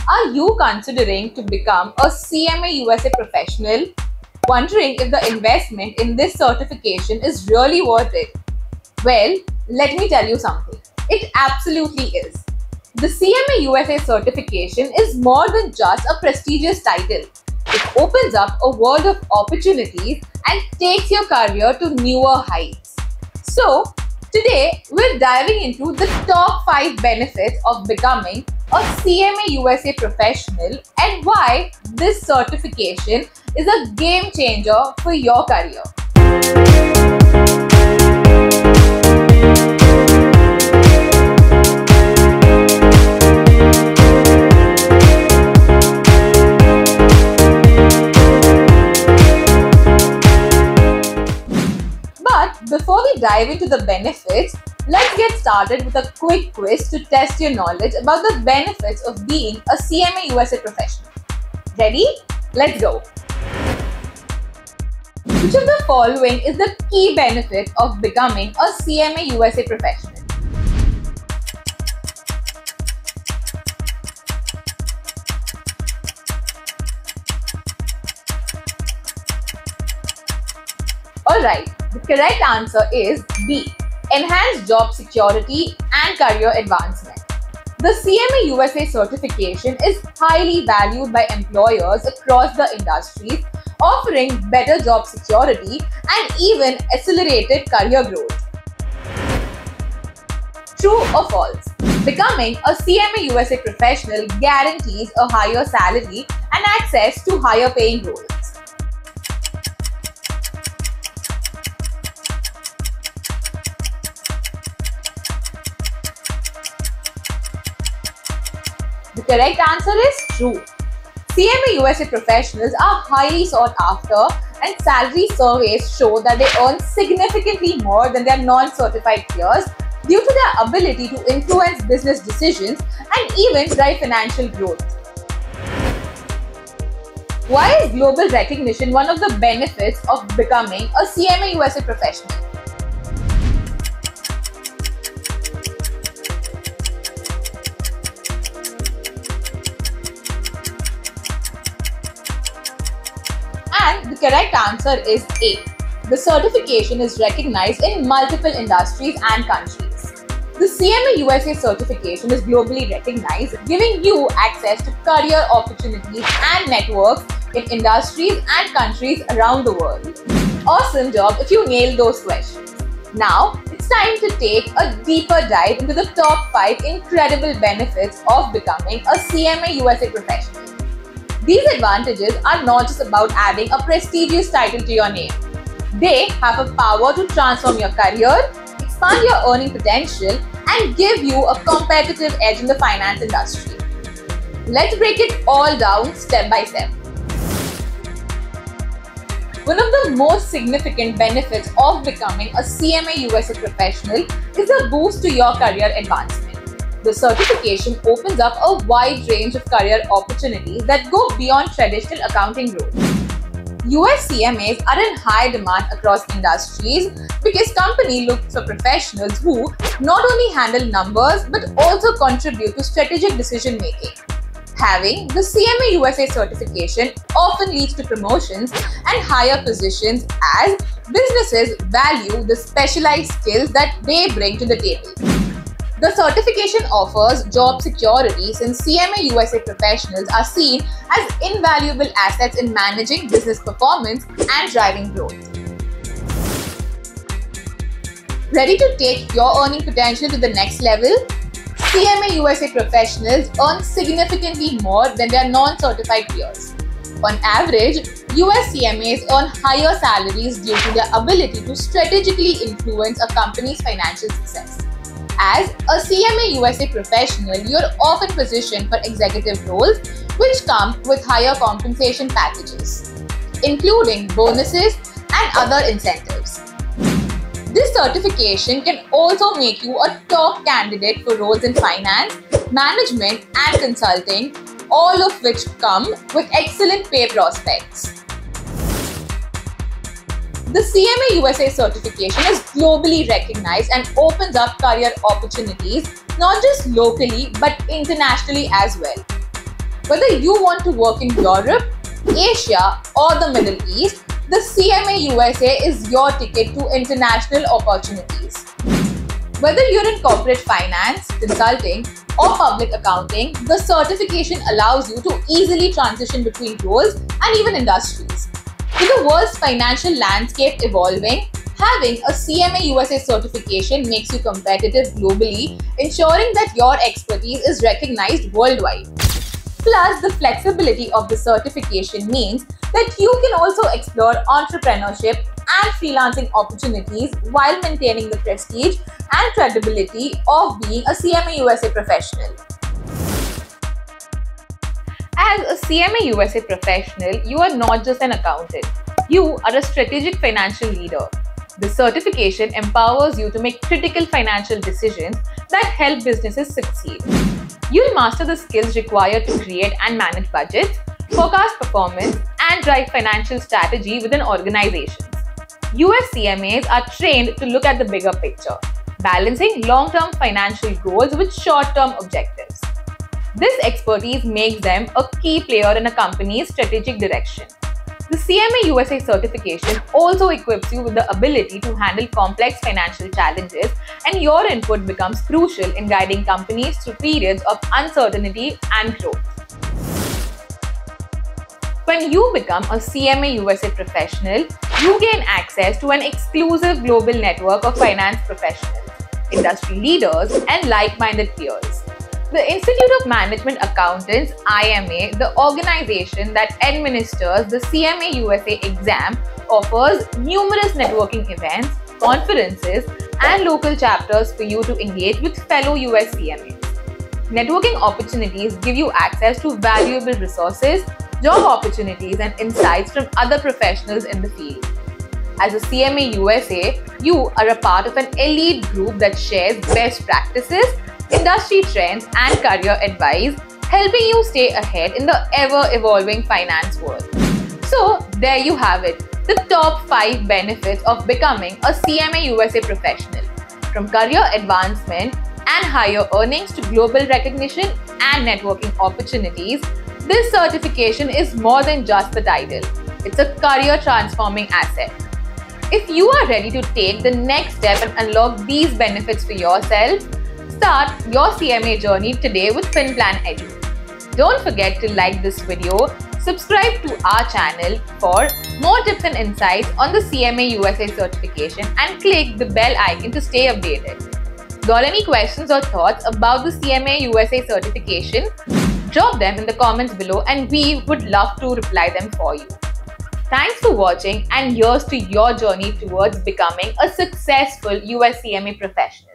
Are you considering to become a CMA USA professional? Wondering if the investment in this certification is really worth it? Well, let me tell you something. It absolutely is. The CMA USA certification is more than just a prestigious title. It opens up a world of opportunities and takes your career to newer heights. So, today we're diving into the top 5 benefits of becoming a CMA USA professional and why this certification is a game changer for your career. But before we dive into the benefits, let's get started with a quick quiz to test your knowledge about the benefits of being a CMA USA professional. Ready? Let's go. Which of the following is the key benefit of becoming a CMA USA professional? Alright, the correct answer is B. Enhanced job security and career advancement. The CMA USA certification is highly valued by employers across the industries, offering better job security and even accelerated career growth. True or false? Becoming a CMA USA professional guarantees a higher salary and access to higher paying roles. The correct answer is true. CMA USA professionals are highly sought after and salary surveys show that they earn significantly more than their non-certified peers due to their ability to influence business decisions and even drive financial growth. Why is global recognition one of the benefits of becoming a CMA USA professional? And the correct answer is A. The certification is recognized in multiple industries and countries. The CMA USA certification is globally recognized, giving you access to career opportunities and networks in industries and countries around the world. Awesome job if you nailed those questions. Now, it's time to take a deeper dive into the top 5 incredible benefits of becoming a CMA USA professional. These advantages are not just about adding a prestigious title to your name. They have a power to transform your career, expand your earning potential, and give you a competitive edge in the finance industry. Let's break it all down step by step. One of the most significant benefits of becoming a CMA USA professional is a boost to your career advancement. The certification opens up a wide range of career opportunities that go beyond traditional accounting roles. US CMAs are in high demand across industries because companies look for professionals who not only handle numbers but also contribute to strategic decision making. Having the CMA USA certification often leads to promotions and higher positions as businesses value the specialized skills that they bring to the table. The certification offers job security since CMA USA professionals are seen as invaluable assets in managing business performance and driving growth. Ready to take your earning potential to the next level? CMA USA professionals earn significantly more than their non-certified peers. On average, US CMAs earn higher salaries due to their ability to strategically influence a company's financial success. As a CMA USA professional, you're often positioned for executive roles, which come with higher compensation packages, including bonuses and other incentives. This certification can also make you a top candidate for roles in finance, management, and consulting, all of which come with excellent pay prospects. The CMA USA certification is globally recognized and opens up career opportunities not just locally but internationally as well. Whether you want to work in Europe, Asia, or the Middle East, the CMA USA is your ticket to international opportunities. Whether you're in corporate finance, consulting, or public accounting, the certification allows you to easily transition between roles and even industries. With the world's financial landscape evolving, having a CMA USA certification makes you competitive globally, ensuring that your expertise is recognized worldwide. Plus, the flexibility of the certification means that you can also explore entrepreneurship and freelancing opportunities while maintaining the prestige and credibility of being a CMA USA professional. As a CMA USA professional, you are not just an accountant. You are a strategic financial leader. The certification empowers you to make critical financial decisions that help businesses succeed. You'll master the skills required to create and manage budgets, forecast performance, and drive financial strategy within organizations. US CMAs are trained to look at the bigger picture, balancing long-term financial goals with short-term objectives. This expertise makes them a key player in a company's strategic direction. The CMA USA certification also equips you with the ability to handle complex financial challenges, and your input becomes crucial in guiding companies through periods of uncertainty and growth. When you become a CMA USA professional, you gain access to an exclusive global network of finance professionals, industry leaders, and like-minded peers. The Institute of Management Accountants, IMA, the organization that administers the CMA USA exam, offers numerous networking events, conferences, and local chapters for you to engage with fellow US CMAs. Networking opportunities give you access to valuable resources, job opportunities, and insights from other professionals in the field. As a CMA USA, you are a part of an elite group that shares best practices, industry trends, and career advice, helping you stay ahead in the ever-evolving finance world. So, there you have it, the top 5 benefits of becoming a CMA USA professional. From career advancement and higher earnings to global recognition and networking opportunities, this certification is more than just the title. It's a career-transforming asset. If you are ready to take the next step and unlock these benefits for yourself, start your CMA journey today with FinPlan Edu. Don't forget to like this video, subscribe to our channel for more tips and insights on the CMA USA certification, and click the bell icon to stay updated. Got any questions or thoughts about the CMA USA certification? Drop them in the comments below and we would love to reply them for you. Thanks for watching, and here's to your journey towards becoming a successful US CMA professional.